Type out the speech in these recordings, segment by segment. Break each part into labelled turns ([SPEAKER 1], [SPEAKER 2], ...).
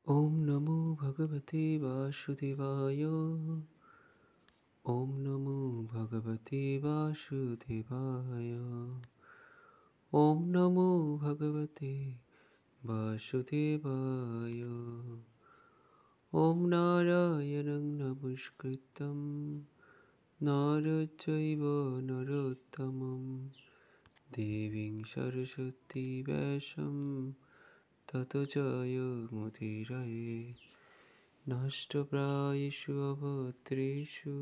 [SPEAKER 1] ओम नमो भगवते वासुदेवाय। ओम नमो भगवते वासुदेवाय। ओम नमो भगवते वासुदेवाय। ओम नारायणं नमस्कृतं नरं चैव नरोत्तमं देवीं सरस्वती व्यासं ततो जयमुदीरये। नष्टप्रायेषु अभद्रेषु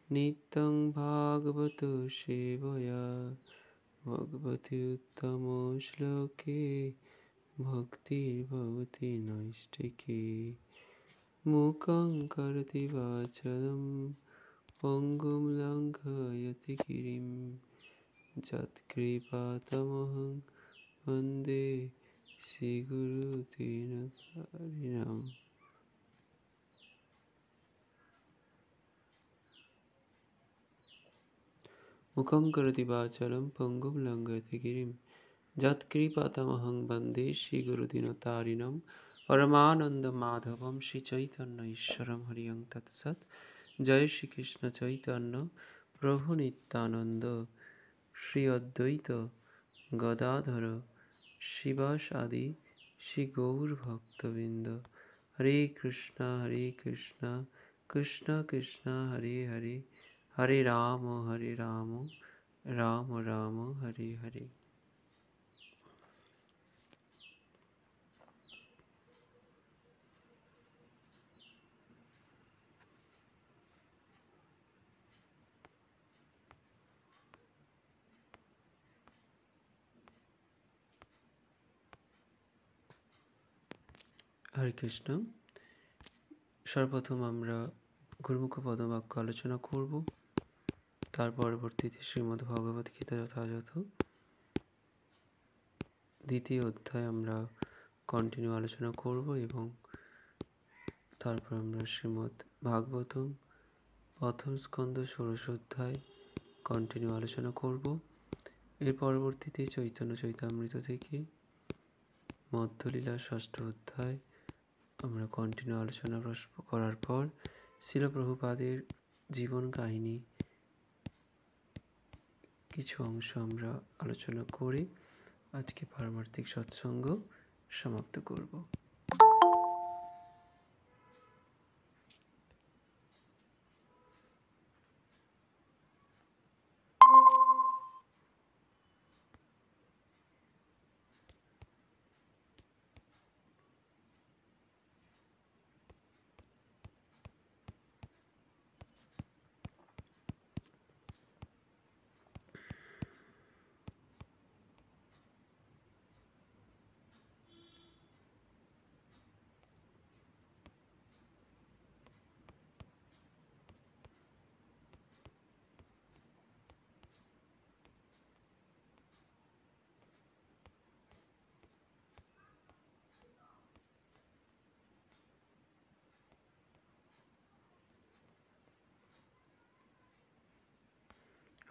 [SPEAKER 1] नित्यं भागवत सेवया भगवति उत्तमश्लोके भक्तिर्भवति नैष्टिकी। मूकं करोति वाचालं पङ्गुं लङ्घयति गिरिं यत्कृपातमहं वन्दे श्रीगुरुदीनतारिणम्। मुखं करोति वाचालं पङ्गुं लङ्घयति गिरिं यत्कृपातमहं वन्दे श्रीगुरुदीनतारिणं। परमानन्दमाधवं श्रीचैतन्य ईश्वरं हरि ओं तत्सत्। जय श्री कृष्ण चैतन्य प्रभु नित्यानंद श्री अद्वैत गदाधर शिवासादि श्री गौर भक्तबिंद। हरे कृष्णा कृष्णा कृष्णा हरे हरे, हरे राम राम राम हरे हरे। हरे कृष्ण। सर्वप्रथम আমরা গুরুমুখ পদবাক্য আলোচনা করব, তার পরবর্তীতে শ্রীমদ্ ভগবত গীতা যথাযথ দ্বিতীয় অধ্যায় আমরা কন্টিনিউ আলোচনা করব এবং তারপর আমরা শ্রীমদ্ ভাগবতম প্রথম স্কন্ধ ষোড়শ অধ্যায় কন্টিনিউ আলোচনা করব। এর পরবর্তীতে চৈতন্য চৈতামৃত থেকে মধ্যলীলা ষষ্ঠ অধ্যায় আমরা কন্টিনিউ আলোচনা করার পর শ্রীল প্রভুপাদের জীবন কাহিনী কিছু অংশ আমরা আলোচনা করে আজকে পারমার্থিক সৎসঙ্গ সমাপ্ত করব।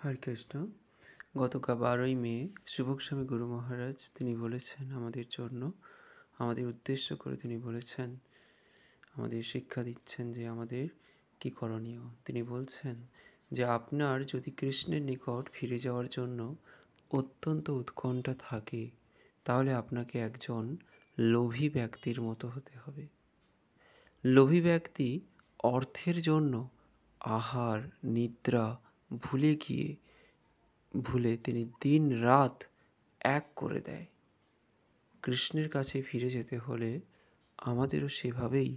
[SPEAKER 1] হরে কৃষ্ণ। গতকাল 12ই মে শুভস্বামী গুরু মহারাজ তিনি বলেছেন আমাদের জন্য, আমাদের উদ্দেশ্য করে তিনি বলেছেন, আমাদের শিক্ষা দিচ্ছেন যে আমাদের কি করণীয়। তিনি বলছেন যে আপনার যদি কৃষ্ণের নিকট ফিরে যাওয়ার জন্য অত্যন্ত উৎকণ্ঠা থাকে তাহলে আপনাকে একজন লোভী ব্যক্তির মতো হতে হবে। লোভী ব্যক্তি অর্থের জন্য আহার নিদ্রা ভুলে তিনি দিন রাত এক করে দেয়। কৃষ্ণের কাছে ফিরে যেতে হলে আমাদেরও সেভাবেই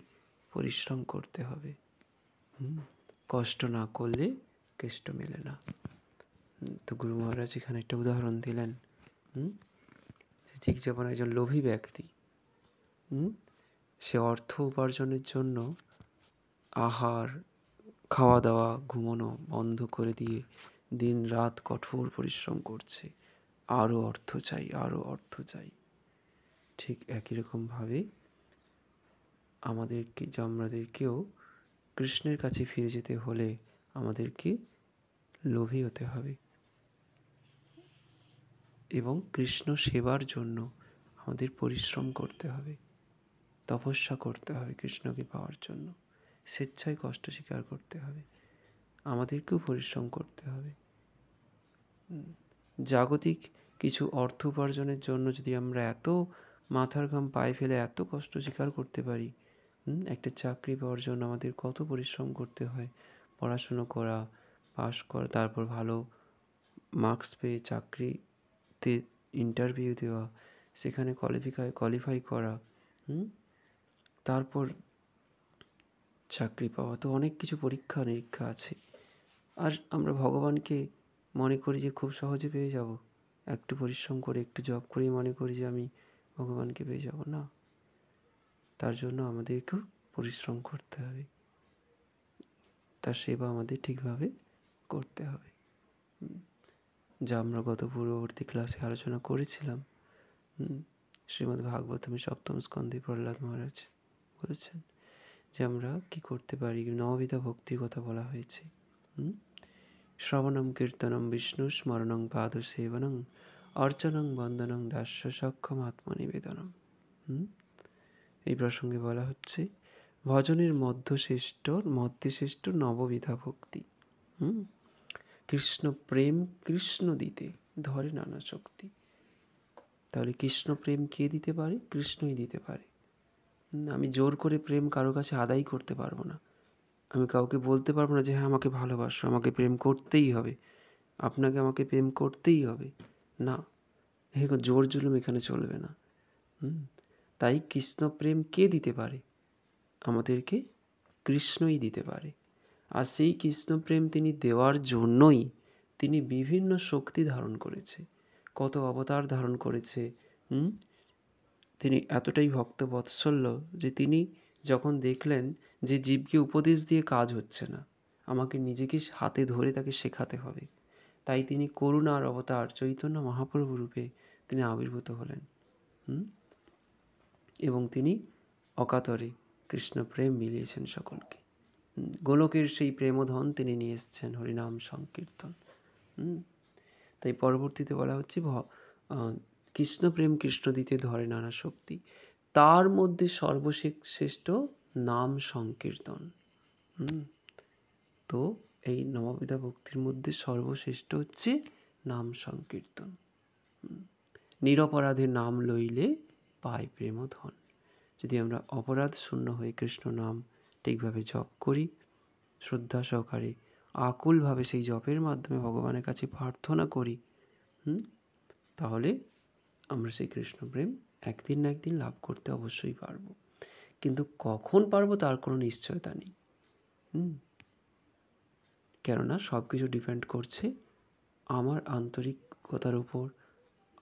[SPEAKER 1] পরিশ্রম করতে হবে। কষ্ট না করলে কেষ্ট মেলে না। তো গুরু মহারাজ এখানে একটা উদাহরণ দিলেন, ঠিক যেমন একজন লোভী ব্যক্তি সে অর্থ উপার্জনের জন্য আহার খাওয়া দাওয়া ঘুমানো বন্ধ করে দিয়ে দিন রাত কঠোর পরিশ্রম করছে, আরও অর্থ চাই। ঠিক একই রকমভাবে আমাদেরকেও কৃষ্ণের কাছে ফিরে যেতে হলে আমাদেরকে লোভী হতে হবে এবং কৃষ্ণ সেবার জন্য আমাদের পরিশ্রম করতে হবে। তপস্যা করতে হবে কৃষ্ণকে পাওয়ার জন্য, স্বেচ্ছায় কষ্ট স্বীকার করতে হবে, আমাদেরকেও পরিশ্রম করতে হবে। জাগতিক কিছু অর্থ উপার্জনের জন্য যদি আমরা এত মাথার ঘাম পায়ে ফেলে এত কষ্ট স্বীকার করতে পারি, একটা চাকরি পাওয়ার জন্য আমাদের কত পরিশ্রম করতে হয়, পড়াশুনো করা, পাশ করা, তারপর ভালো মার্কস পেয়ে চাকরিতে ইন্টারভিউ দেওয়া, সেখানে কোয়ালিফাই করা, তারপর চাকরি পাওয়া, তো অনেক কিছু পরীক্ষা নিরীক্ষা আছে। আর আমরা ভগবানকে মনে করি যে খুব সহজে পেয়ে যাব, একটু পরিশ্রম করে একটু জব করেই মনে করি যে আমি ভগবানকে পেয়ে যাব না। তার জন্য আমাদেরকেও পরিশ্রম করতে হবে, তার সেবা আমাদের ঠিকভাবে করতে হবে, যা আমরা গত পূর্ববর্তী ক্লাসে আলোচনা করেছিলাম। শ্রীমদ্ ভাগবতমে 7ম স্কন্ধে প্রহ্লাদ মহারাজ বলেছেন যে আমরা কি করতে পারি, নববিধা ভক্তির কথা বলা হয়েছে। শ্রবণম কীর্তনম বিষ্ণু স্মরণং পাদ সেবনং অর্চনং বন্দনং দাস্য সক্ষম আত্মনিবেদনম। এই প্রসঙ্গে বলা হচ্ছে ভজনের মধ্যে শ্রেষ্ঠ নববিধা ভক্তি। কৃষ্ণ প্রেম কৃষ্ণ দিতে ধরে নানা শক্তি। তাহলে কৃষ্ণ প্রেম কে দিতে পারে? কৃষ্ণই দিতে পারে। আমি জোর করে প্রেম কারো কাছে আদায় করতে পারবো না। আমি কাউকে বলতে পারবো না যে হ্যাঁ আমাকে ভালোবাসো, আমাকে প্রেম করতেই হবে, আপনাকে আমাকে প্রেম করতেই হবে, না, এরকম জোর জুলুম এখানে চলবে না। তাই কৃষ্ণ প্রেম কে দিতে পারে? আমাদেরকে কৃষ্ণই দিতে পারে। আর সেই কৃষ্ণ প্রেম তিনি দেওয়ার জন্যই তিনি বিভিন্ন শক্তি ধারণ করেছে, কত অবতার ধারণ করেছে। তিনি এতটাই ভক্তবৎসল্য যে তিনি যখন দেখলেন যে জীবকে উপদেশ দিয়ে কাজ হচ্ছে না, আমাকে নিজেকে হাতে ধরে তাকে শেখাতে হবে, তাই তিনি করুণার অবতার চৈতন্য মহাপ্রভু রূপে তিনি আবির্ভূত হলেন। এবং তিনি অকাতরে কৃষ্ণ প্রেম মিলিয়েছেন সকলকে। গোলকের সেই প্রেমধন তিনি নিয়ে এসছেন হরিনাম সংকীর্তন। তাই পরবর্তীতে বলা হচ্ছে কৃষ্ণ প্রেম কৃষ্ণ দিতে ধরে নানা শক্তি, তার মধ্যে সর্বশ্রেষ্ঠ নাম সংকীর্তন। তো এই নববিধা ভক্তির মধ্যে সর্বশ্রেষ্ঠ হচ্ছে নাম সংকীর্তন। নিরপরাধে নাম লইলে পায় প্রেমধন। যদি আমরা অপরাধ শূন্য হয়ে কৃষ্ণ নাম ঠিকভাবে জপ করি, শ্রদ্ধা সহকারে আকুলভাবে সেই জপের মাধ্যমে ভগবানের কাছে প্রার্থনা করি, তাহলে আমরা সেই কৃষ্ণ প্রেম একদিন না একদিন লাভ করতে অবশ্যই পারবো। কিন্তু কখন পারবো তার কোনো নিশ্চয়তা নেই। কেননা সব কিছু ডিপেন্ড করছে আমার আন্তরিকতার উপর,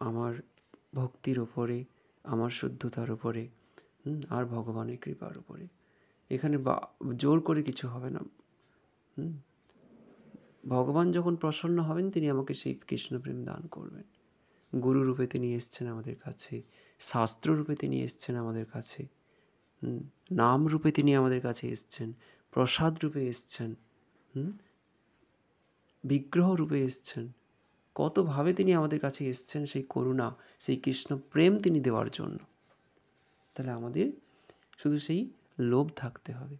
[SPEAKER 1] আমার ভক্তির উপরে, আমার শুদ্ধতার উপরে, আর ভগবানের কৃপার উপরে। এখানে জোর করে কিছু হবে না। ভগবান যখন প্রসন্ন হবেন তিনি আমাকে সেই কৃষ্ণপ্রেম দান করবেন। গুরু রূপে তিনি এসছেন আমাদের কাছে, শাস্ত্র রূপে তিনি এসছেন আমাদের কাছে, নাম রূপে তিনি আমাদের কাছে এসছেন, প্রসাদ রূপে এসছেন, বিগ্রহ রূপে এসছেন, কতভাবে তিনি আমাদের কাছে এসছেন সেই করুণা, সেই কৃষ্ণ প্রেম তিনি দেওয়ার জন্য। তাহলে আমাদের শুধু সেই লোভ থাকতে হবে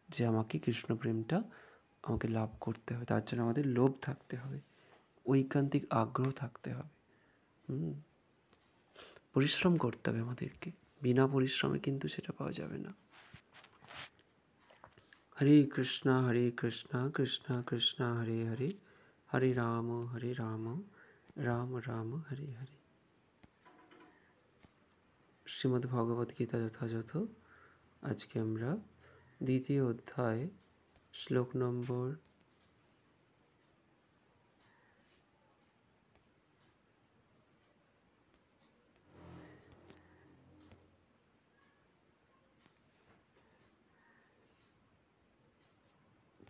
[SPEAKER 1] যে আমাকে কৃষ্ণ প্রেমটা আমাকে লাভ করতে হবে, তার জন্য আমাদের লোভ থাকতে হবে, ঐকান্তিক আগ্রহ থাকতে হবে, পরিশ্রম করতে হবে আমাদেরকে। বিনা পরিশ্রমে কিন্তু সেটা পাওয়া যাবে না। হরে কৃষ্ণ কৃষ্ণ কৃষ্ণ হরে হরে, হরে রাম রাম রাম হরে হরে। শ্রীমদ্ ভগবত গীতা যথাযথ আজকে আমরা দ্বিতীয় অধ্যায় শ্লোক নম্বর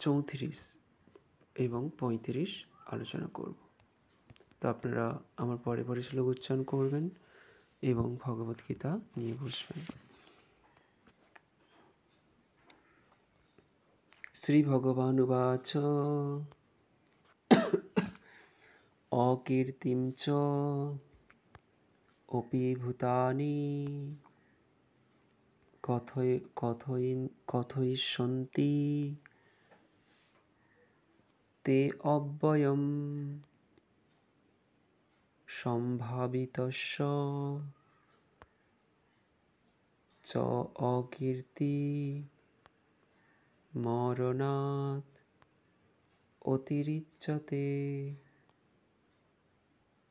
[SPEAKER 1] 34 এবং 35 আলোচনা করব। তো আপনারা আমার পরে পরে শ্লোক উচ্চারণ করবেন এবং ভগবদ্গীতা নিয়ে বসবেন। শ্রী ভগবান উবাচ অকীর্তিম চ অপি ভূতানি কথয়িষ্যন্তি তে অব্যয়ম সম্ভাবিতস্য চ অকীর্তি মরণাৎ অতিরিচ্যতে।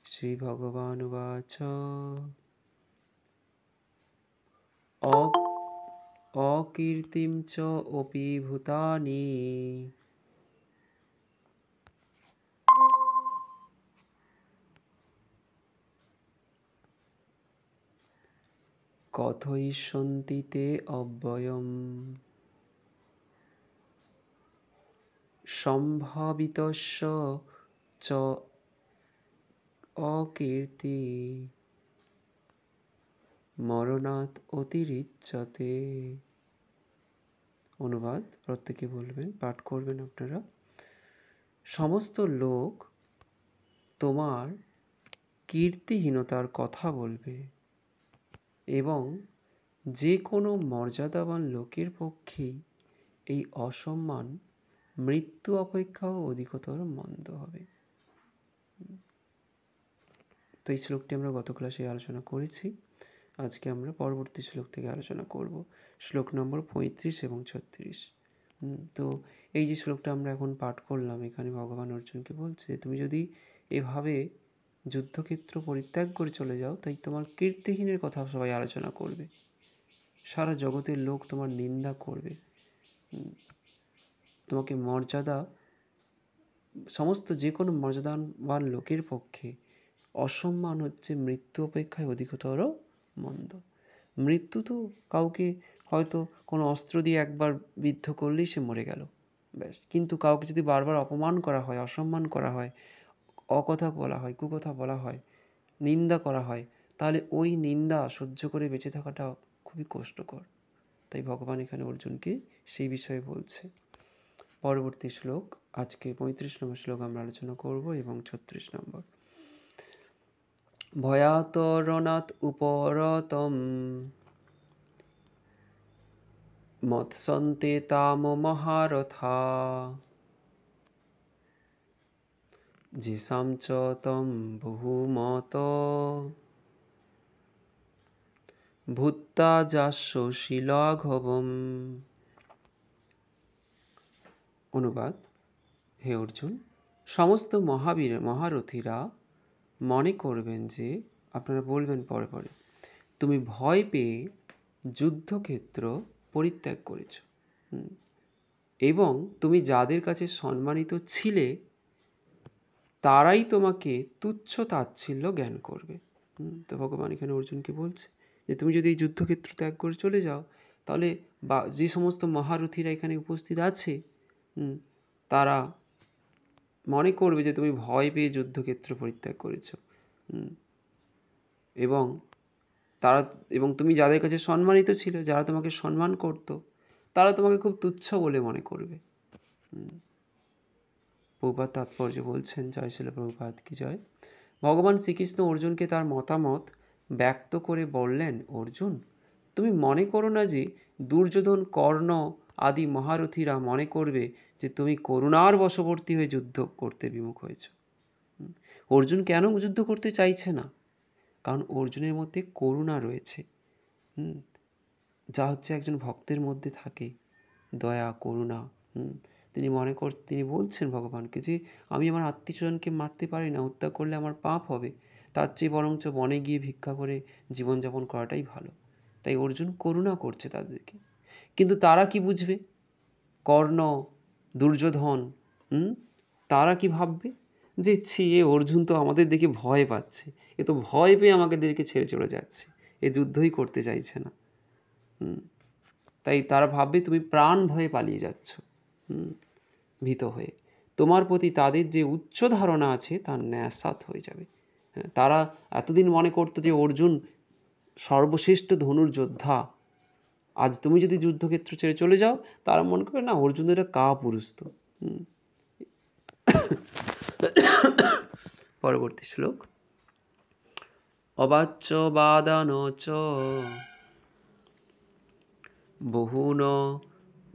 [SPEAKER 1] শ্রীভগবানুবাচ অকীর্তিম চ অপি ভূতানি কথয়িষ্যন্তি তে অব্যয়ম সম্ভাবিতস্য চ অকীর্তি মরণাৎ অতিরিচ্যতে। অনুবাদ প্রত্যেকে বলবেন, পাঠ করবেন আপনারা। সমস্ত লোক তোমার কীর্তিহীনতার কথা বলবে এবং যে কোনো মর্যাদাবান লোকের পক্ষেই এই অসম্মান মৃত্যু অপেক্ষাও অধিকতর মন্দ হবে। তো এই শ্লোকটি আমরা গত ক্লাসে আলোচনা করেছি। আজকে আমরা পরবর্তী শ্লোক থেকে আলোচনা করব, শ্লোক নম্বর 35 এবং 36। তো এই যে শ্লোকটা আমরা এখন পাঠ করলাম, এখানে ভগবান অর্জুনকে বলছে, তুমি যদি এভাবে যুদ্ধক্ষেত্র পরিত্যাগ করে চলে যাও, তাই তোমার কীর্তিহীনের কথা সবাই আলোচনা করবে, সারা জগতের লোক তোমার নিন্দা করবে, তোমাকে মর্যাদা, সমস্ত যে কোনো মর্যাদাবান লোকের পক্ষে অসম্মান হচ্ছে মৃত্যু অপেক্ষায় অধিকতর মন্দ। মৃত্যু তো কাউকে হয়তো কোনো অস্ত্র দিয়ে একবার বিদ্ধ করলেই সে মরে গেল, ব্যাস। কিন্তু কাউকে যদি বারবার অপমান করা হয়, অসম্মান করা হয়, অকথা বলা হয়, কুকথা বলা হয়, নিন্দা করা হয়, তাহলে ওই নিন্দা সহ্য করে বেঁচে থাকাটা খুবই কষ্টকর। তাই ভগবান এখানে অর্জুনকে সেই বিষয়ে বলছে। পরবর্তী শ্লোক, আজকে 35 নম্বর শ্লোক আমরা আলোচনা করব এবং 36 নম্বর। ভয়াতরণাৎ উপরতম মৎসন্তে তাম মহারথা যেসাম চ তম বহুমত ভূত্তা যাস্য শিলাঘবম। অনুবাদ, হে অর্জুন, সমস্ত মহারথীরা মনে করবেন যে, আপনারা বলবেন পরে পরে, তুমি ভয় পেয়ে যুদ্ধক্ষেত্র পরিত্যাগ করেছ এবং তুমি যাদের কাছে সম্মানিত ছিলে তারাই তোমাকে তুচ্ছ তাচ্ছিল্য জ্ঞান করবে। তো ভগবান এখানে অর্জুনকে বলছে যে তুমি যদি এই যুদ্ধক্ষেত্র ত্যাগ করে চলে যাও, তাহলে যে সমস্ত মহারথীরা এখানে উপস্থিত আছে তারা মনে করবে যে তুমি ভয় পেয়ে যুদ্ধক্ষেত্র পরিত্যাগ করেছ এবং তুমি যাদের কাছে সম্মানিত ছিল, যারা তোমাকে সম্মান করত, তারা তোমাকে খুব তুচ্ছ বলে মনে করবে। প্রভুপাদ তাৎপর্য বলছেন, জয় শ্রীল প্রভুপাদ কি জয়। ভগবান শ্রীকৃষ্ণ অর্জুনকে তার মতামত ব্যক্ত করে বললেন, অর্জুন, তুমি মনে করো না যে দুর্যোধন, কর্ণ আদি মহারথীরা মনে করবে যে তুমি করুণার বশবর্তী হয়ে যুদ্ধ করতে বিমুখ হয়েছ। অর্জুন কেন যুদ্ধ করতে চাইছে না? কারণ অর্জুনের মধ্যে করুণা রয়েছে, যা হচ্ছে একজন ভক্তের মধ্যে থাকে, দয়া, করুণা। তিনি বলছেন ভগবানকে যে আমি আমার আত্মীয়স্বজনকে মারতে পারি না, হত্যা করলে আমার পাপ হবে, তার চেয়ে বরঞ্চ বনে গিয়ে ভিক্ষা করে জীবনযাপন করাটাই ভালো। তাই অর্জুন করুণা করছে তাদেরকে। কিন্তু তারা কি বুঝবে? কর্ণ, দুর্যোধন, তারা কি ভাববে যে এ অর্জুন তো আমাদের দেখে ভয় পাচ্ছে, এ তো ভয় পেয়ে আমাদেরকে ছেড়ে চলে যাচ্ছে, এ যুদ্ধই করতে চাইছে না। তাই তারা ভাববে তুমি প্রাণ ভয়ে পালিয়ে যাচ্ছ, ভীত হয়ে। তোমার প্রতি তাদের যে উচ্চ ধারণা আছে তার ন্যাসাত হয়ে যাবে। তারা এতদিন মনে করতো যে অর্জুন সর্বশ্রেষ্ঠ ধনুর্যোদ্ধা, আজ তুমি যদি যুদ্ধক্ষেত্র ছেড়ে চলে যাও, তারা মনে করবে না, অর্জুন এটা কাপুরুষ তো। পরবর্তী শ্লোক, অবাচ্য বাদান চ বহুন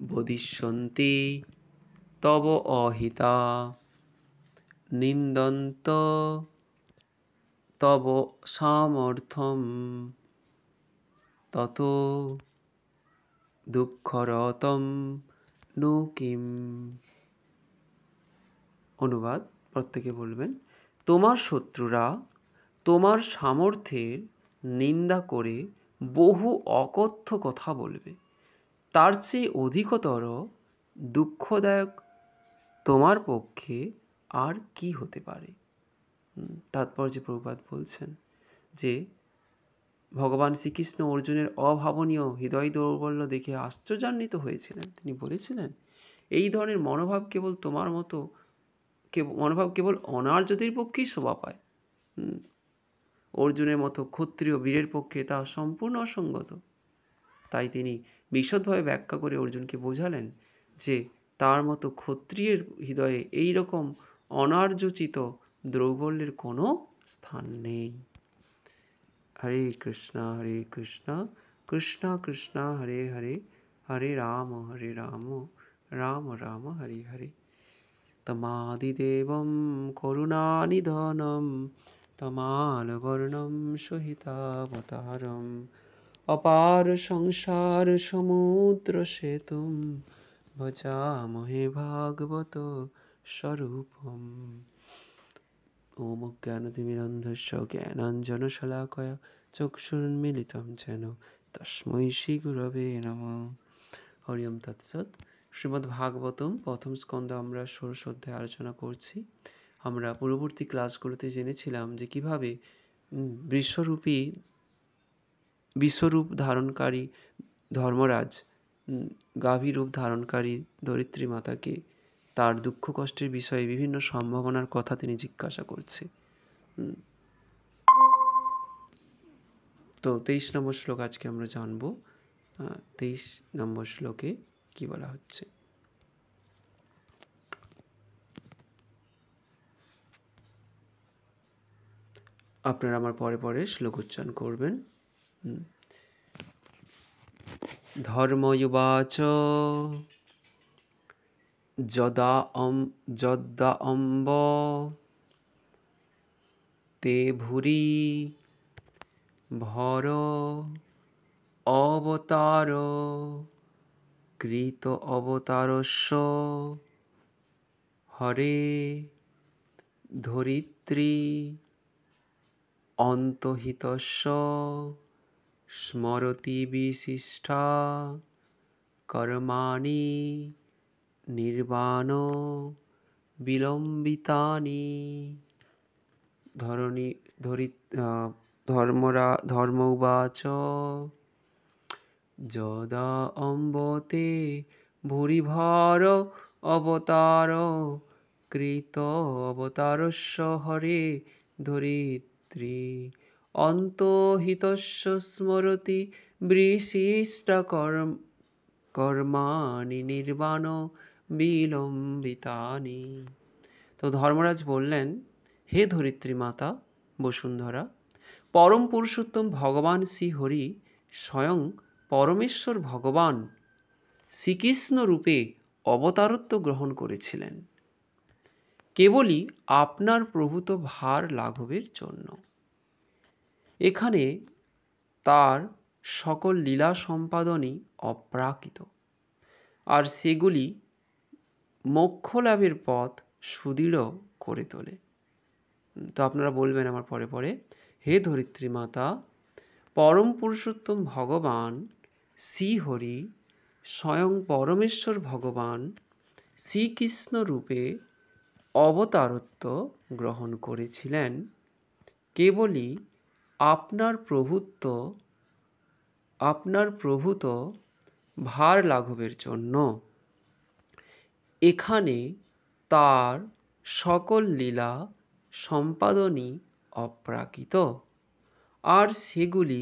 [SPEAKER 1] বদিষ্যন্তি তব অহিতা নিন্দন্ত তব সামর্থ্যম তত দুঃখরতম নু কিম। অনুবাদ প্রত্যেকে বলবেন। তোমার শত্রুরা তোমার সামর্থ্যের নিন্দা করে বহু অকথ্য কথা বলবে, তার চেয়ে অধিকতর দুঃখদায়ক তোমার পক্ষে আর কি হতে পারে। তাৎপর্যে প্রভুপাদ বলছেন যে ভগবান শ্রীকৃষ্ণ অর্জুনের অভাবনীয় হৃদয় দৌর্বল্য দেখে আশ্চর্যান্বিত হয়েছিলেন। তিনি বলেছিলেন, এই ধরনের মনোভাব কেবল তোমার মতো মনোভাব কেবল অনার্যদের পক্ষেই শোভা পায়। অর্জুনের মতো ক্ষত্রিয় বীরের পক্ষে তা সম্পূর্ণ অসঙ্গত। তাই তিনি বিশদভাবে ব্যাখ্যা করে অর্জুনকে বোঝালেন যে তার মতো ক্ষত্রিয়ের হৃদয়ে এই রকম অনার্যচিত দ্রৌবল্যের কোনো স্থান নেই। হরে কৃষ্ণ কৃষ্ণ কৃষ্ণ হরে হরে, হরে রাম রাম রাম হরে হরে। তমাদিদেবম করুণানিধনম তমালবর্ণম সহিতাবতারম অপার সংসার সমুদ্র সেতুম ভজামহে ভাগবত স্বরূপম। ওম অজ্ঞানতিমিরন্ধস্য জ্ঞানাঞ্জনশলাকয়া চক্ষুর্মিলিতং যেন তস্मै শ্রীগুরবে নমঃ। হরি ওম তৎসৎ। শ্রীমদ্ ভাগবতম প্রথম স্কন্ধ আমরা ষোড়শ অধ্যায়ে আলোচনা করছি। আমরা পূর্ববর্তী ক্লাসগুলোতে জেনেছিলাম যে কিভাবে বিশ্বরূপ ধারণকারী ধর্মরাজ গাভী রূপ ধারণকারী ধরিত্রী মাতাকে তার দুঃখ কষ্টের বিষয়ে বিভিন্ন সম্ভাবনার কথা তিনি জিজ্ঞাসা করছে। তো 23 নম্বর শ্লোক আজকে আমরা জানব। 23 নম্বর শ্লোকে কি বলা হচ্ছে। আপনারা আমার পরে পরে শ্লোক উচ্চারণ করবেন। ধর্ময়ুবাচ যদ্দা অম্ব তে ভুরি ভর অবতার কৃত অবতারস্য হরে ধরিত্রী অন্তহিতস্য স্মরতি বিশিষ্টা কর্মাণি নির্বাণ বিলম্বিতানি। ধর্ম উবাচ যদা অম্বতে ভূরিভার অবতার কৃত অবতারস্য হরে ধরিত্রী অন্তহিতস্য স্মরতি বিশিষ্ট কর্মাণি নির্বাণ বিলম্বিতানি। তো ধর্মরাজ বললেন, হে ধরিত্রী মাতা বসুন্ধরা, পরম পুরুষোত্তম ভগবান শ্রীহরি স্বয়ং পরমেশ্বর ভগবান শ্রীকৃষ্ণ রূপে অবতারত্ব গ্রহণ করেছিলেন কেবলই আপনার প্রভূত ভার লাঘবের জন্য। এখানে তার সকল লীলা সম্পাদনই অপ্রাকৃত, আর সেগুলি মোক্ষ লাভের পথ সুদৃঢ় করে তোলে। তো আপনারা বলবেন আমার পরে পরে, হে ধরিত্রী মাতা, পরম পুরুষোত্তম ভগবান শ্রীহরি স্বয়ং পরমেশ্বর ভগবান শ্রীকৃষ্ণ রূপে অবতারত্ব গ্রহণ করেছিলেন কেবলই আপনার প্রভূত ভার লাঘবের জন্য। এখানে তার সকল লীলা সম্পাদনই অপ্রাকৃত, আর সেগুলি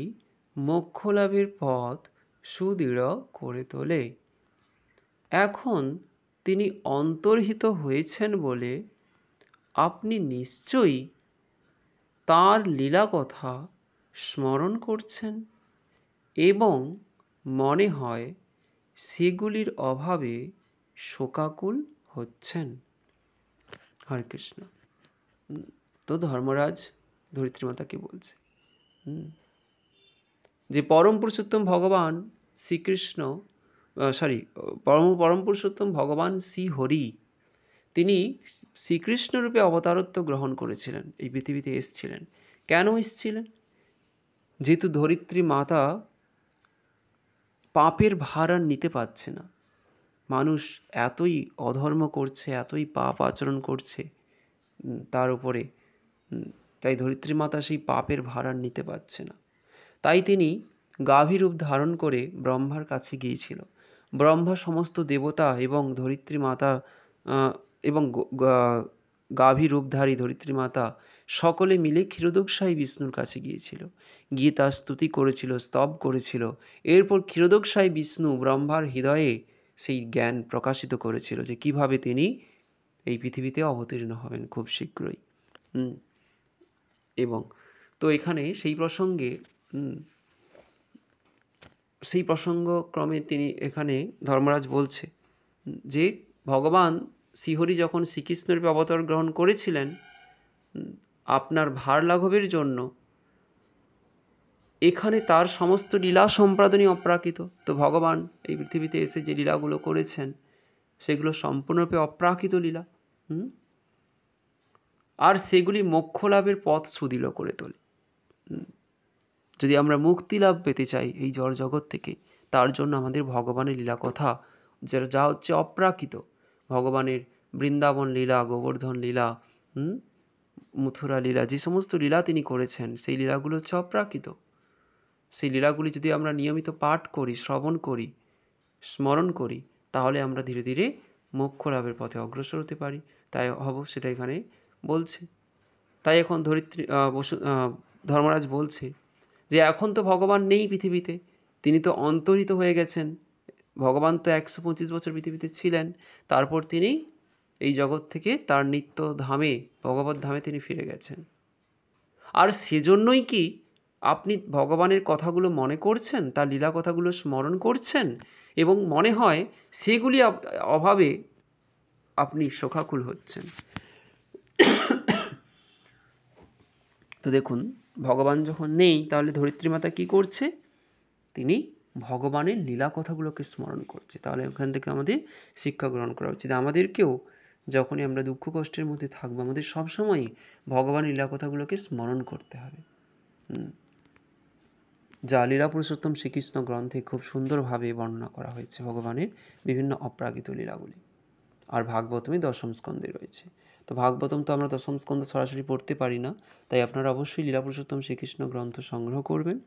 [SPEAKER 1] মোক্ষলাভের পথ সুদৃঢ় করে তোলে। এখন তিনি অন্তর্হিত হয়েছেন বলে আপনি নিশ্চয়ই তাঁর লীলা কথা স্মরণ করছেন এবং মনে হয় সেগুলির অভাবে শোকাকুল হচ্ছেন। হরে কৃষ্ণ। তো ধর্মরাজ ধরিত্রী মাতাকে বলছে যে পরম পুরুষোত্তম ভগবান শ্রীকৃষ্ণ পরম পুরুষোত্তম ভগবান শ্রীহরি তিনি শ্রীকৃষ্ণ রূপে অবতারত্ব গ্রহণ করেছিলেন, এই পৃথিবীতে এসেছিলেন। কেন এসেছিলেন? যেহেতু ধরিত্রী মাতা পাপের ভার আর নিতে পারছে না, মানুষ এতই অধর্ম করছে, এতই পাপ আচরণ করছে তার উপরে, তাই ধরিত্রী মাতা সেই পাপের ভার আর নিতে পারছে না। তাই তিনি গাভী রূপ ধারণ করে ব্রহ্মার কাছে গিয়েছিল। ব্রহ্মা সমস্ত দেবতা এবং ধরিত্রী মাতা এবং গাভী রূপধারী ধরিত্রী মাতা সকলে মিলে ক্ষীরোদকশায়ী বিষ্ণুর কাছে গিয়েছিল, গিয়ে তার স্তুতি করেছিল, স্তব করেছিল। এরপর ক্ষীরোদকশায়ী বিষ্ণু ব্রহ্মার হৃদয়ে সেই জ্ঞান প্রকাশিত করেছিল যে কিভাবে তিনি এই পৃথিবীতে অবতীর্ণ হবেন খুব শীঘ্রই। এবং তো এখানে সেই প্রসঙ্গক্রমে তিনি এখানে ধর্মরাজ বলছে যে ভগবান শ্রীহরি যখন শ্রীকৃষ্ণরূপে অবতার গ্রহণ করেছিলেন আপনার ভার লাঘবের জন্য, এখানে তার সমস্ত লীলা সম্পাদনই অপ্রাকৃত। তো ভগবান এই পৃথিবীতে এসে যে লীলাগুলো করেছেন সেগুলো সম্পূর্ণরূপে অপ্রাকৃত লীলা, আর সেগুলি মোক্ষ লাভের পথ সুদৃঢ় করে তোলে। যদি আমরা মুক্তি লাভ পেতে চাই এই জড় জগৎ থেকে, তার জন্য আমাদের ভগবানের লীলা কথা যা হচ্ছে অপ্রাকৃত, ভগবানের বৃন্দাবন লীলা, গোবর্ধন লীলা, মথুরা লীলা, যে সমস্ত লীলা তিনি করেছেন সেই লীলাগুলো হচ্ছে অপ্রাকৃত। সেই লীলাগুলি যদি আমরা নিয়মিত পাঠ করি, শ্রবণ করি, স্মরণ করি, তাহলে আমরা ধীরে ধীরে মোক্ষ লাভের পথে অগ্রসর হতে পারি। তাই সেটা এখানে বলছে। তাই এখন ধর্মরাজ বলছে যে এখন তো ভগবান নেই পৃথিবীতে, তিনি তো অন্তর্হিত হয়ে গেছেন। ভগবান তো 125 বছর পৃথিবীতে ছিলেন, তারপর তিনি এই জগৎ থেকে তার নিত্য ধামে, ভগবত ধামে তিনি ফিরে গেছেন। আর সেজন্যই কি আপনি ভগবানের কথাগুলো মনে করছেন, তার লীলা কথাগুলো স্মরণ করছেন, এবং মনে হয় সেগুলি অভাবে আপনি শোকাকুল হচ্ছেন। তো দেখুন, ভগবান যখন নেই তাহলে ধরিত্রী মাতা কী করছে? তিনি ভগবানের লীলা কথাগুলোকে স্মরণ করছে। তাহলে ওখান থেকে আমাদের শিক্ষা গ্রহণ করা উচিত। আমাদেরকেও যখনই আমরা দুঃখ কষ্টের মধ্যে থাকবো, আমাদের সবসময়ই ভগবানের লীলা কথাগুলোকে স্মরণ করতে হবে। যা লীলা পুরুষোত্তম শ্রীকৃষ্ণ গ্রন্থে খুব সুন্দরভাবে বর্ণনা করা হয়েছে ভগবানের বিভিন্ন অপ্রাকৃত লীলাগুলি। আর ভাগবতমে দশম স্কন্ধে রয়েছে। তো ভাগবতম তো আমরা দশম স্কন্ধ সরাসরি পড়তে পারি না, তাই আপনারা অবশ্যই লীলা পুরুষোত্তম শ্রীকৃষ্ণ গ্রন্থ সংগ্রহ করবেন।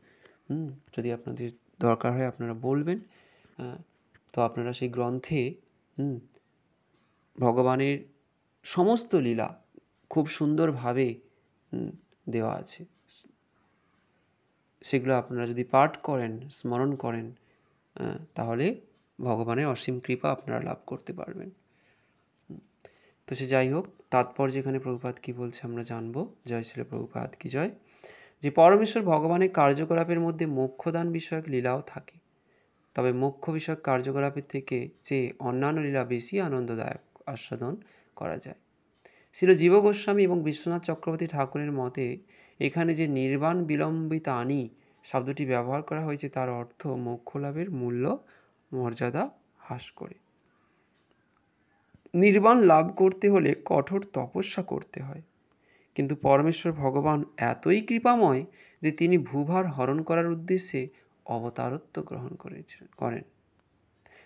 [SPEAKER 1] যদি আপনাদের দরকার হয় আপনারা বলবেন। তো আপনারা সেই গ্রন্থে ভগবানের সমস্ত লীলা খুব সুন্দরভাবে দেওয়া আছে। সেগুলো আপনারা যদি পাঠ করেন, স্মরণ করেন, তাহলে ভগবানের অসীম কৃপা আপনারা লাভ করতে পারবেন। তো সে যাই হোক, তাৎপর্য এখানে প্রভুপাদ কী বলছে আমরা জানবো। জয় শ্রী প্রভুপাদ কি জয়। যে পরমেশ্বর ভগবানের কার্যকলাপের মধ্যে মোক্ষদান বিষয়ক লীলাও থাকে, তবে মোক্ষ বিষয়ক কার্যকলাপের থেকে যে অন্যান্য লীলা বেশি আনন্দদায়ক আস্বাদন করা যায়। শ্রী জীব গোস্বামী এবং বিশ্বনাথ চক্রবর্তী ঠাকুরের মতে এখানে যে নির্বাণ বিলম্বিতানি শব্দটি ব্যবহার করা হয়েছে তার অর্থ মোক্ষ লাভের মূল্য মর্যাদা হ্রাস করে। নির্বাণ লাভ করতে হলে কঠোর তপস্যা করতে হয়, কিন্তু পরমেশ্বর ভগবান এতই কৃপাময় যে তিনি ভূভার হরণ করার উদ্দেশ্যে অবতারত্ব গ্রহণ করেন।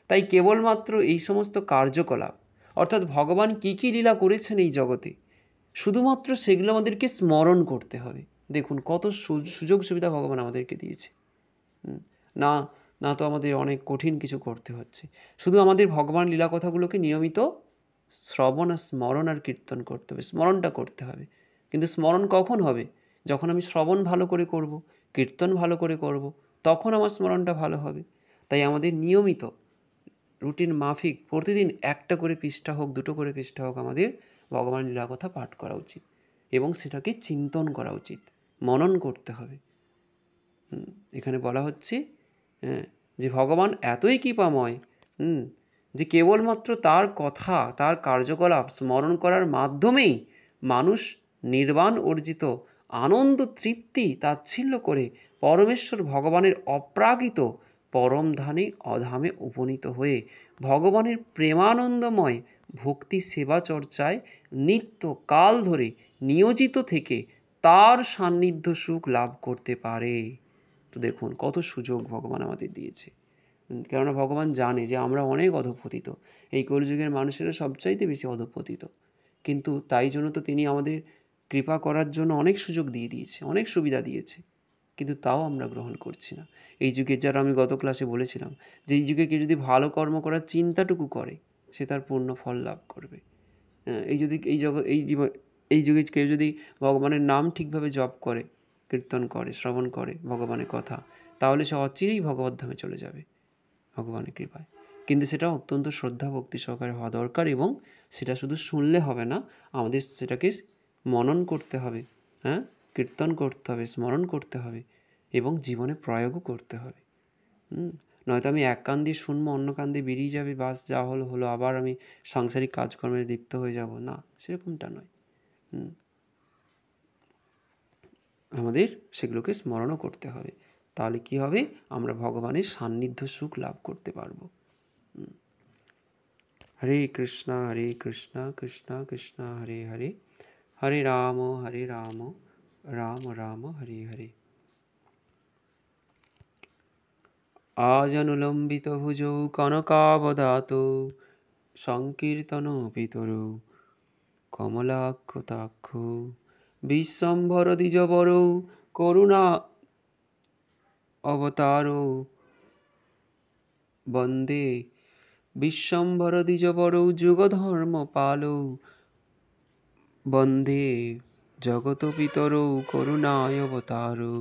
[SPEAKER 1] তাই কেবলমাত্র এই সমস্ত কার্যকলাপ, অর্থাৎ ভগবান কী কী লীলা করেছেন এই জগতে, শুধুমাত্র সেগুলো আমাদেরকে স্মরণ করতে হবে। দেখুন কত সুযোগ সুবিধা ভগবান আমাদেরকে দিয়েছে। না তো আমাদের অনেক কঠিন কিছু করতে হচ্ছে, শুধু আমাদের ভগবান লীলা কথাগুলোকে নিয়মিত শ্রবণ আর স্মরণ আর কীর্তন করতে হবে, স্মরণটা করতে হবে। কিন্তু স্মরণ কখন হবে? যখন আমি শ্রবণ ভালো করে করব, কীর্তন ভালো করে করব, তখন আমার স্মরণটা ভালো হবে। তাই আমাদের নিয়মিত রুটিন মাফিক প্রতিদিন একটা করে পৃষ্ঠা হোক, দুটো করে পৃষ্ঠা হোক, আমাদের ভগবান লীলা কথা পাঠ করা উচিত এবং সেটাকে চিন্তন করা উচিত, মনন করতে হবে। এখানে বলা হচ্ছে যে ভগবান এতই কৃপাময় যে কেবলমাত্র তার কথা, তার কার্যকলাপ স্মরণ করার মাধ্যমেই মানুষ নির্বাণ অর্জিত আনন্দ, তৃপ্তি, তাচ্ছিল্য করে পরমেশ্বর ভগবানের অপ্রাকৃত পরম ধামে উপনীত হয়ে ভগবানের প্রেমানন্দময় ভক্তি সেবা চর্চায় নিত্য কাল ধরে নিয়োজিত থেকে তার সান্নিধ্য সুখ লাভ করতে পারে। তো দেখুন কত সুযোগ ভগবান আমাদের দিয়েছে। কেননা ভগবান জানে যে আমরা অনেক অধঃপতিত, এই কলিযুগের মানুষেরা সবচাইতে বেশি অধঃপতিত, কিন্তু তাই জন্য তো তিনি আমাদের কৃপা করার জন্য অনেক সুযোগ দিয়ে দিয়েছে, অনেক সুবিধা দিয়েছে, কিন্তু তাও আমরা গ্রহণ করছি না। এই যুগে, যারা আমি গত ক্লাসে বলেছিলাম যে এই যুগে কেউ যদি ভালো কর্ম করার চিন্তাটুকু করে সে তার পূর্ণ ফল লাভ করবে। এই যদি এই যুগে কেউ যদি ভগবানের নাম ঠিকভাবে জপ করে, কীর্তন করে, শ্রবণ করে ভগবানের কথা, তাহলে সে অচিরেই ভগবদ্ধামে চলে যাবে ভগবানের কৃপায়। কিন্তু সেটা অত্যন্ত শ্রদ্ধা ভক্তি সহকারে হওয়া দরকার, এবং সেটা শুধু শুনলে হবে না, আমাদের সেটাকে মনন করতে হবে, কীর্তন করতে হবে, স্মরণ করতে হবে, এবং জীবনে প্রয়োগও করতে হবে। নয়তো আমি এক কান দিয়ে শুনবো, অন্য কান দিয়ে বেরিয়ে যাবে, বাস যা হলো হলো, আবার আমি সাংসারিক কাজকর্মে লিপ্ত হয়ে যাব, না, সেরকমটা নয়। আমাদের সেগুলোকে স্মরণও করতে হবে, তাহলে কি হবে, আমরা ভগবানের সান্নিধ্য সুখ লাভ করতে পারবো। হরে কৃষ্ণ কৃষ্ণ কৃষ্ণ হরে হরে, হরে রাম রাম রাম হরে হরে। আজানুলম্বিত ভুজৌ কনকাবদাতো সংকীর্তন পিতরৌ কমলাক্ষতাক্ষ বিশ্বম্ভর দ্বিজবরৌ করুণা অবতারৌ বন্দে বিশ্বম্ভর দ্বিজবরৌ যুগধর্ম পালৌ বন্দে জগত পিতরৌ করুণায় অবতারৌ।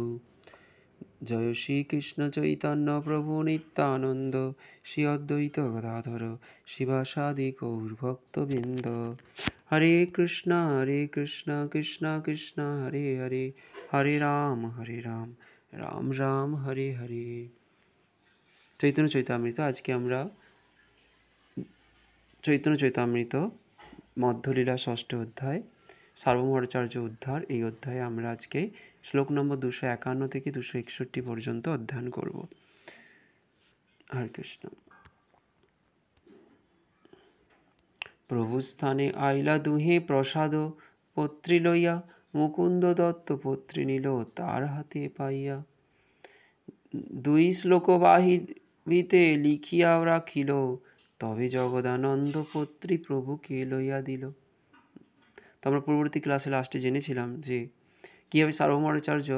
[SPEAKER 1] জয় শ্রীকৃষ্ণ চৈতন্য প্রভু নিত্যানন্দ, শ্রী অদ্বৈত গদাধর শিবাসাদি গৌরভক্তবৃন্দ। হরে কৃষ্ণ কৃষ্ণ কৃষ্ণ হরে হরে, হরে রাম রাম রাম হরে হরে। চৈতন্য চৈতামৃত, আজকে আমরা চৈতন্য চৈতামৃত মধ্যলীলা 6ষ্ঠ অধ্যায় সার্বভৌমাচার্য উদ্ধার, এই অধ্যায়ে আমরা আজকে শ্লোক নম্বর 251 থেকে 261 পর্যন্ত অধ্যয়ন করব। হরে কৃষ্ণ। প্রভু স্থানে আইলা দুহে প্রসাদ পত্রী লইয়া, মুকুন্দ দত্ত পত্রী নিল তার হাতে পাইয়া। 2 শ্লোক বাহিতে লিখিয়া রাখিল, তবে জগদানন্দ পত্রী প্রভুকে লইয়া দিল। তো আমরা পূর্ববর্তী ক্লাসে লাস্টে জেনেছিলাম যে কীভাবে সার্বভৌমাচার্য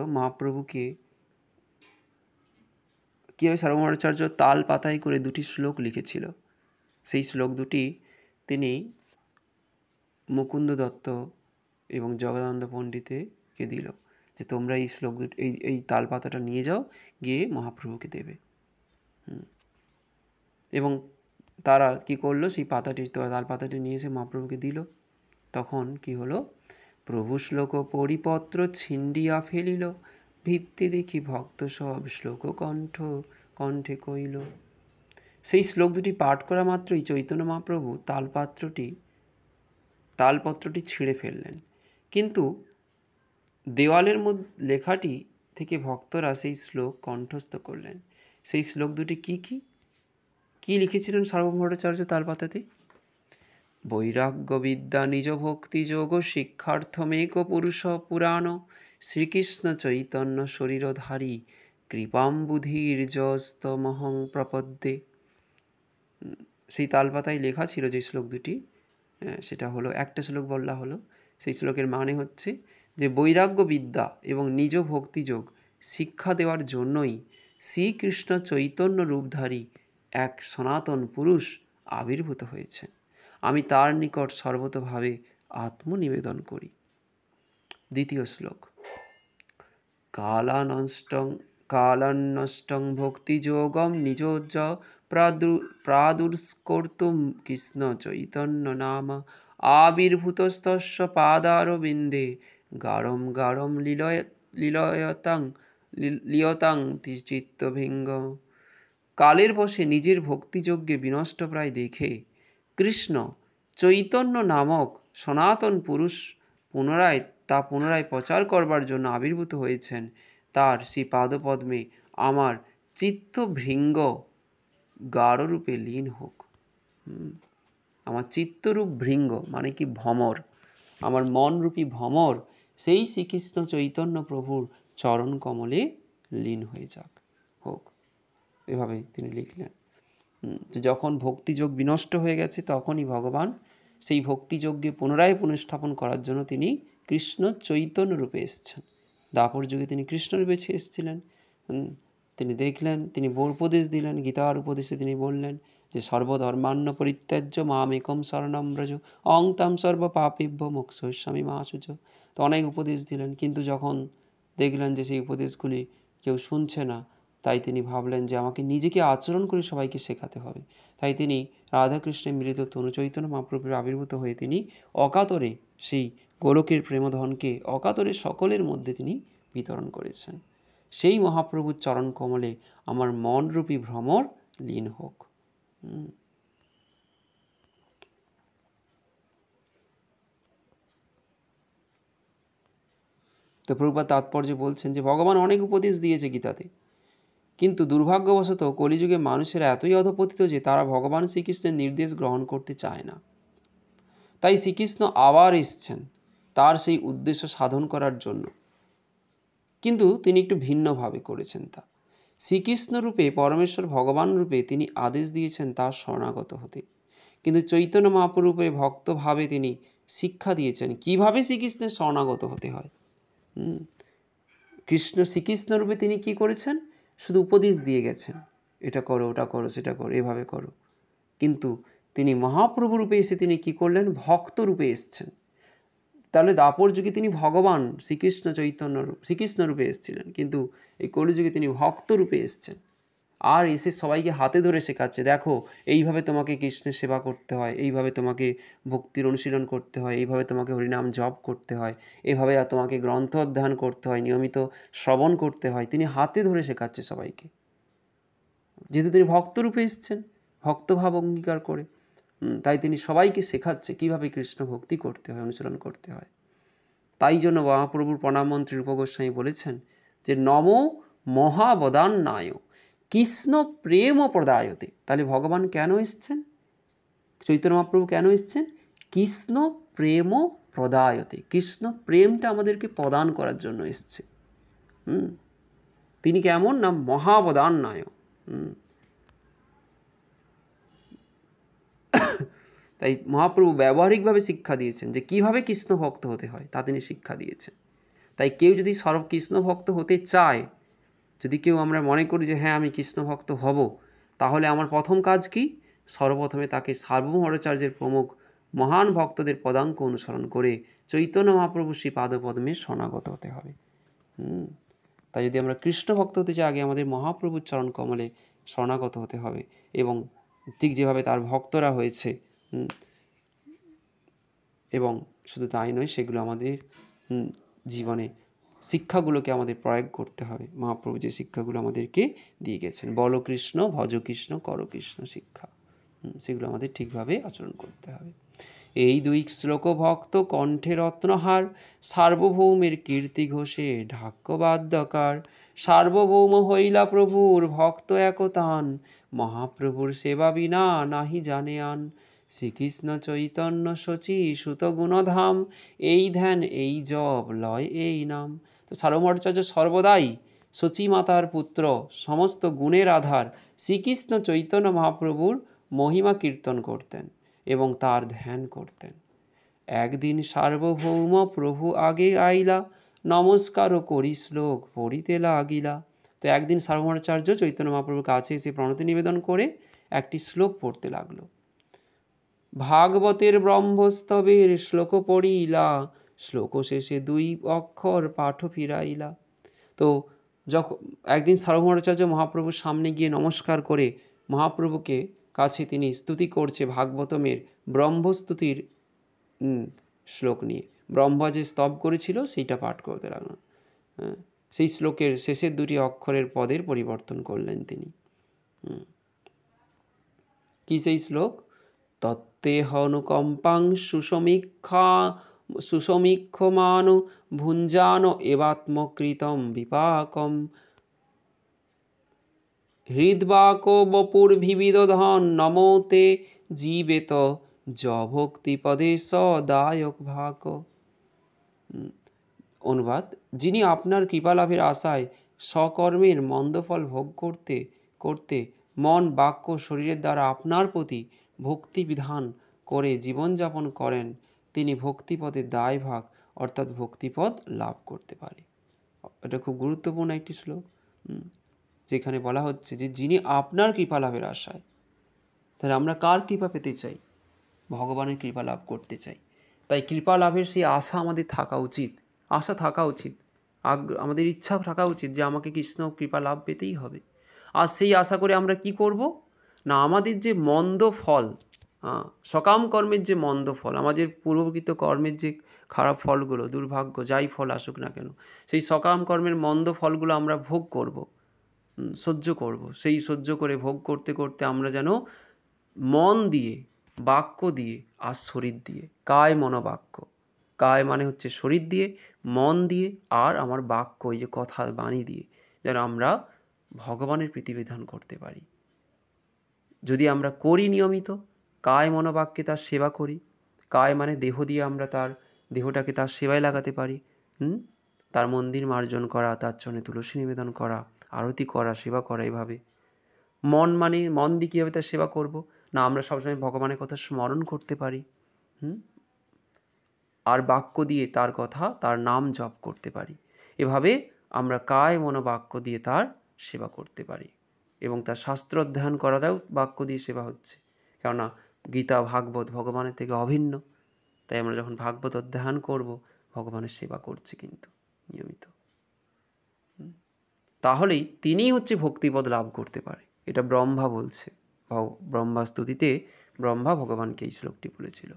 [SPEAKER 1] সার্বভৌমাচার্য তাল পাতায় করে 2টি শ্লোক লিখেছিল। সেই শ্লোক দুটি তিনি মুকুন্দ দত্ত এবং জগদানন্দ পণ্ডিতকে দিল, যে তোমরা এই শ্লোক দুটি, এই তাল পাতাটা নিয়ে যাও, গিয়ে মহাপ্রভুকে দেবে। এবং তারা কি করলো, সেই তাল পাতাটি নিয়ে এসে মহাপ্রভুকে দিল। তখন কি হলো, প্রভু শ্লোক পরিপত্র ছিন্ডিয়া ফেলিল, ভিত্তি দেখি ভক্ত সব শ্লোক কণ্ঠে কইল। সেই শ্লোক দুটি পাঠ করা মাত্রই চৈতন্য মহাপ্রভু তালপত্রটি ছিঁড়ে ফেললেন, কিন্তু দেওয়ালের মধ্যে লেখাটি থেকে ভক্তরা সেই শ্লোক কণ্ঠস্থ করলেন। সেই শ্লোক দুটি কি লিখেছিলেন সার্বভৌমাচার্য তালপাতাতে? বৈরাগ্য বিদ্যা নিজ ভক্তি যোগ শিক্ষার্থমেক পুরুষ পুরাণ, শ্রীকৃষ্ণ চৈতন্য শরীরধারী কৃপাম্বুধির যস্তমহং প্রপদ্যে। সেই তালপাতায় লেখা ছিল যে শ্লোক দুটি, সেটা হলো, একটা শ্লোক বলা হলো, সেই শ্লোকের মানে হচ্ছে যে বৈরাগ্য বিদ্যা এবং নিজ ভক্তিযোগ শিক্ষা দেওয়ার জন্যই শ্রীকৃষ্ণ চৈতন্য রূপধারী এক সনাতন পুরুষ আবির্ভূত হয়েছেন। আমি তার নিকট সর্বতভাবে আত্মনিবেদন করি। দ্বিতীয় শ্লোক, কালান্নষ্টং ভক্তিযোগম নিজোজ্জ প্রাদুষ্কর্তুম কৃষ্ণ চৈতন্য নাম আবির্ভূতস্তস্য পাদারবিন্দে গাঢ়ম গাঢ়ম লিয়তাং চিত্তভিঙ্গ। কালের বশে নিজের ভক্তিযজ্ঞে বিনষ্ট প্রায় দেখে কৃষ্ণ চৈতন্য নামক সনাতন পুরুষ পুনরায় প্রচার করবার জন্য আবির্ভূত হয়েছেন। তার সেই পাদপদ্মে আমার চিত্তভৃঙ্গ গাঢ়রূপে লীন হোক। আমার চিত্তরূপ ভৃঙ্গ মানে কি ভ্রমর, আমার মনরূপী ভ্রমর সেই শ্রীকৃষ্ণ চৈতন্য প্রভুর চরণ কমলে লীন হয়ে যাক, হোক, এভাবে তিনি লিখলেন। তো যখন ভক্তিযোগ বিনষ্ট হয়ে গেছে তখনই ভগবান সেই ভক্তিযজ্ঞে পুনরায় পুনঃস্থাপন করার জন্য তিনি কৃষ্ণ চৈতন্য রূপে এসেছেন। দাপর যুগে তিনি কৃষ্ণরূপে এসেছিলেন। তিনি দেখলেন, তিনি উপদেশ দিলেন, গীতার উপদেশে তিনি বললেন যে সর্বধর্মান্ন পরিত্যাজ্য মাম একম শরণম ব্রজ অং তাম সর্ব পাপেভ্য মোক্ষয়িষ্যামি মা শুচ। তো অনেক উপদেশ দিলেন, কিন্তু যখন দেখলেন যে সেই উপদেশগুলি কেউ শুনছে না, তাই তিনি ভাবলেন যে আমাকে নিজেকে আচরণ করে সবাইকে শেখাতে হবে। তাই তিনি রাধাকৃষ্ণের মিলিত তনু চৈতন্য মহাপ্রভুর আবির্ভূত হয়ে তিনি অকাতরে সেই গোলকের প্রেমধনকে অকাতরে সকলের মধ্যে তিনি বিতরণ করেছেন। সেই মহাপ্রভুর চরণ কমলে আমার মনরূপী ভ্রমর লীন হোক। তো প্রভুপাদ তাৎপর্য বলছেন যে ভগবান অনেক উপদেশ দিয়েছে গীতাতে, কিন্তু দুর্ভাগ্যবশত কলিযুগে মানুষেরা এতই অধপতিত যে তারা ভগবান শ্রীকৃষ্ণের নির্দেশ গ্রহণ করতে চায় না। তাই শ্রীকৃষ্ণ আবার এসছেন তার সেই উদ্দেশ্য সাধন করার জন্য, কিন্তু তিনি একটু ভিন্নভাবে করেছেন। তা শ্রীকৃষ্ণ রূপে পরমেশ্বর ভগবান রূপে তিনি আদেশ দিয়েছেন তার শরণাগত হতে, কিন্তু চৈতন্য মহাপ্রভুরূপে ভক্তভাবে তিনি শিক্ষা দিয়েছেন কিভাবে শ্রীকৃষ্ণের শরণাগত হতে হয়। শ্রীকৃষ্ণ রূপে তিনি কি করেছেন? শুধু উপদেশ দিয়ে গেছেন, এটা করো, ওটা করো, সেটা করো, এভাবে করো। কিন্তু তিনি মহাপ্রভু রূপে এসে তিনি কি করলেন? ভক্ত রূপে এসছেন। তাহলে দাপর যুগে তিনি ভগবান শ্রীকৃষ্ণ রূপে এসেছিলেন, কিন্তু এই কলিযুগে তিনি ভক্ত রূপে এসছেন। আর এসে সবাইকে হাতে ধরে শেখাচ্ছে, দেখো এইভাবে তোমাকে কৃষ্ণের সেবা করতে হয়, এইভাবে তোমাকে ভক্তির অনুশীলন করতে হয়, এইভাবে তোমাকে হরিনাম জপ করতে হয়, এইভাবে তোমাকে গ্রন্থ অধ্যয়ন করতে হয়, নিয়মিত শ্রবণ করতে হয়। তিনি হাতে ধরে শেখাচ্ছে সবাইকে, যেহেতু তিনি ভক্তরূপে এসছেন, ভক্তভাব অঙ্গীকার করে। তাই তিনি সবাইকে শেখাচ্ছে কীভাবে কৃষ্ণ ভক্তি করতে হয়, অনুশীলন করতে হয়। তাই জন্য মহাপ্রভুর প্রণাম মন্ত্রী রূপ গোস্বামী বলেছেন যে নমো মহাবদান্নায় কৃষ্ণ প্রেম প্রদায়তে। তাহলে ভগবান কেন এসছেন? চৈতন্য মহাপ্রভু কেন এসছেন? কৃষ্ণ প্রেম প্রদায়তে, কৃষ্ণ প্রেমটা আমাদেরকে প্রদান করার জন্য এসছে। তিনি কেমন না মহাবদান্নায়। তাই মহাপ্রভু ব্যবহারিকভাবে শিক্ষা দিয়েছেন যে কীভাবে কৃষ্ণ ভক্ত হতে হয়, তা তিনি শিক্ষা দিয়েছেন। তাই কেউ যদি কৃষ্ণ ভক্ত হতে চায়, যদি কেউ আমরা মনে করি যে হ্যাঁ আমি কৃষ্ণ ভক্ত হব, তাহলে আমার প্রথম কাজ কি? সর্বপ্রথমে তাকে সার্বভৌমাচার্যের প্রমুখ মহান ভক্তদের পদাঙ্ক অনুসরণ করে চৈতন্য মহাপ্রভু শ্রী পাদপদ্মে শরণাগত হতে হবে। তাই যদি আমরা কৃষ্ণ ভক্ত হতে চাই, আগে আমাদের মহাপ্রভুর চরণ কমলে শরণাগত হতে হবে, এবং ঠিক যেভাবে তার ভক্তরা হয়েছে। এবং শুধু তাই নয়, সেগুলো আমাদের জীবনে শিক্ষাগুলোকে আমাদের প্রয়োগ করতে হবে। মহাপ্রভু যে শিক্ষাগুলো আমাদেরকে দিয়ে গেছেন, বলো কৃষ্ণ, ভজ কৃষ্ণ, কর কৃষ্ণ শিক্ষা, সেগুলো আমাদের ঠিকভাবে আচরণ করতে হবে। এই দুই শ্লোক ভক্ত কণ্ঠে রত্নহার, সার্বভৌমের কীর্তি ঘোষে ঢাক্যবাদ্যকার। সার্বভৌম হইলা প্রভুর ভক্ত একতান, মহাপ্রভুর সেবা বিনা নাহি জানে আন। শ্রীকৃষ্ণ চৈতন্য শচী সুত গুণধাম, এই ধ্যান এই জপ লয় এই নাম। তো সার্বভৌমাচার্য সর্বদাই শচী মাতার পুত্র, সমস্ত গুণের আধার শ্রীকৃষ্ণ চৈতন্য মহাপ্রভুর মহিমা কীর্তন করতেন এবং তার ধ্যান করতেন। একদিন সার্বভৌম প্রভু আগে আইলা, নমস্কার করি শ্লোক পড়িতে লাগিলা। তো একদিন সার্বভৌমাচার্য চৈতন্য মহাপ্রভুর কাছে এসে প্রণতি নিবেদন করে একটি শ্লোক পড়তে লাগলো। ভাগবতের ব্রহ্মস্তবের শ্লোক পড়িলা, শ্লোক শেষে দুই অক্ষর পাঠ ফিরাইলা। তো যখন একদিন সার্বভৌমাচার্য মহাপ্রভুর সামনে গিয়ে নমস্কার করে মহাপ্রভুকে কাছে তিনি স্তুতি করছে ভাগবতমের ব্রহ্মস্তুতির শ্লোক নিয়ে। ব্রহ্মা যে স্তব করেছিল সেইটা পাঠ করতে লাগলেন। সেই শ্লোকের শেষের দুটি অক্ষরের পদের পরিবর্তন করলেন তিনি। কি সেই শ্লোক? তত্তেহ অনুকম্পাং সুসমীক্ষমান ভুঞ্জান এবাত্মকৃতম বিপাকম হৃদবাক বপুর্ভিবিদ ধন নমোতে জীবেত য ভক্তিপদে সদায়ক ভাক। অনুবাদ: যিনি আপনার কৃপালাভের আশায় সকর্মের মন্দফল ভোগ করতে করতে মন, বাক্য, শরীরের দ্বারা আপনার প্রতি ভক্তি বিধান করে জীবনযাপন করেন, তিনি ভক্তিপদের দায়ভাগ অর্থাৎ ভক্তিপদ লাভ করতে পারে। এটা খুব গুরুত্বপূর্ণ একটি শ্লোক, যেখানে বলা হচ্ছে যে যিনি আপনার কৃপা লাভের আশায়, তাহলে আমরা কার কৃপা পেতে চাই? ভগবানের কৃপা লাভ করতে চাই। তাই কৃপা লাভের সেই আশা আমাদের থাকা উচিত, আশা থাকা উচিত, আমাদের ইচ্ছা থাকা উচিত যে আমাকে কৃষ্ণ কৃপা লাভ পেতেই হবে। আর সেই আশা করে আমরা কি করব না, আমাদের যে মন্দ ফল, সকাম কর্মের যে মন্দ ফল, আমাদের পূর্বকৃত কর্মের যে খারাপ ফলগুলো, দুর্ভাগ্য যাই ফল আসুক না কেন, সেই সকাম কর্মের মন্দ ফলগুলো আমরা ভোগ করব, সহ্য করব। সেই সহ্য করে ভোগ করতে করতে আমরা যেন মন দিয়ে, বাক্য দিয়ে আর শরীর দিয়ে, কায় মনোবাক্য, কায় মানে হচ্ছে শরীর দিয়ে, মন দিয়ে আর আমার বাক্য, এই যে কথা বাণী দিয়ে যেন আমরা ভগবানের প্রীতিবিধান করতে পারি। যদি আমরা করি নিয়মিত, কায় মনোবাক্যে তার সেবা করি, কায় মানে দেহ দিয়ে আমরা তার দেহটাকে তার সেবায় লাগাতে পারি, তার মন্দির মার্জন করা, তার চরণে তুলসী নিবেদন করা, আরতি করা, সেবা করা। এভাবে মন মানে মন দিয়ে কীভাবে তার সেবা করব না, আমরা সবসময় ভগবানের কথা স্মরণ করতে পারি, আর বাক্য দিয়ে তার কথা, তার নাম জপ করতে পারি। এভাবে আমরা কায় মনোবাক্য দিয়ে তার সেবা করতে পারি, এবং তার শাস্ত্র অধ্যয়ন করাটাও বাক্য দিয়ে সেবা হচ্ছে, কেননা গীতা, ভাগবত ভগবানের থেকে অভিন্ন। তাই আমরা যখন ভাগবত অধ্যয়ন করব, ভগবানের সেবা করছি কিন্তু নিয়মিত, তাহলেই তিনিই হচ্ছে ভক্তিপদ লাভ করতে পারে। এটা ব্রহ্মা বলছে, ব্রহ্মা স্তুতিতে ব্রহ্মা ভগবানকে এই শ্লোকটি বলেছিল।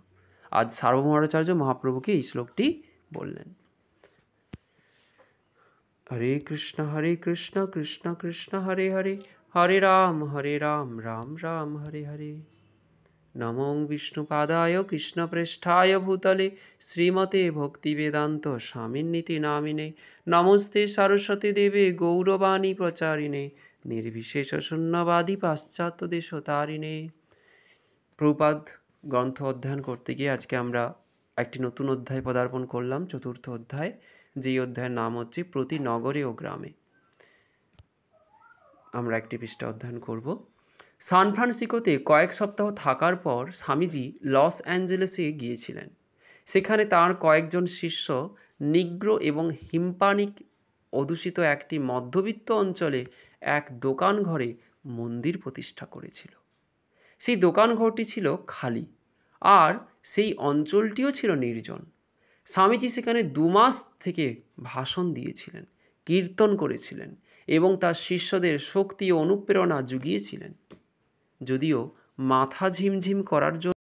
[SPEAKER 1] আজ সার্বভৌমাচার্য মহাপ্রভুকে এই শ্লোকটি বললেন। হরে কৃষ্ণ কৃষ্ণ কৃষ্ণ হরে হরে, হরে রাম রাম রাম হরে হরে। নমো বিষ্ণুপাদায় কৃষ্ণপ্রেষ্ঠায় ভূতলে শ্রীমতে ভক্তিবেদান্ত স্বামিন্নীতি নামিনে। নমস্তে সরস্বতী দেবে গৌরবাণী প্রচারিণে, নির্বিশেষ শূন্যবাদী পাশ্চাত্য দেশ তারিণে। প্রভুপাদ গ্রন্থ অধ্যয়ন করতে গিয়ে আজকে আমরা একটি নতুন অধ্যায় পদার্পণ করলাম, চতুর্থ অধ্যায়, যেই অধ্যায়ের নাম হচ্ছে প্রতি নগরে ও গ্রামে। আমরা একটি পৃষ্ঠা অধ্যয়ন করব। সান ফ্রান্সিসকোতে কয়েক সপ্তাহ থাকার পর স্বামীজি লস অ্যাঞ্জেলেসে গিয়েছিলেন। সেখানে তাঁর কয়েকজন শিষ্য নিগ্রো এবং হিস্পানিক অধ্যুষিত একটি মধ্যবিত্ত অঞ্চলে এক দোকান ঘরে মন্দির প্রতিষ্ঠা করেছিল। সেই দোকান ঘরটি ছিল খালি, আর সেই অঞ্চলটিও ছিল নির্জন। স্বামীজি সেখানে 2 মাস থেকে ভাষণ দিয়েছিলেন, কীর্তন করেছিলেন এবং তার শিষ্যদের শক্তি ও অনুপ্রেরণা জুগিয়েছিলেন। যদিও মাথা ঝিমঝিম করার জন্য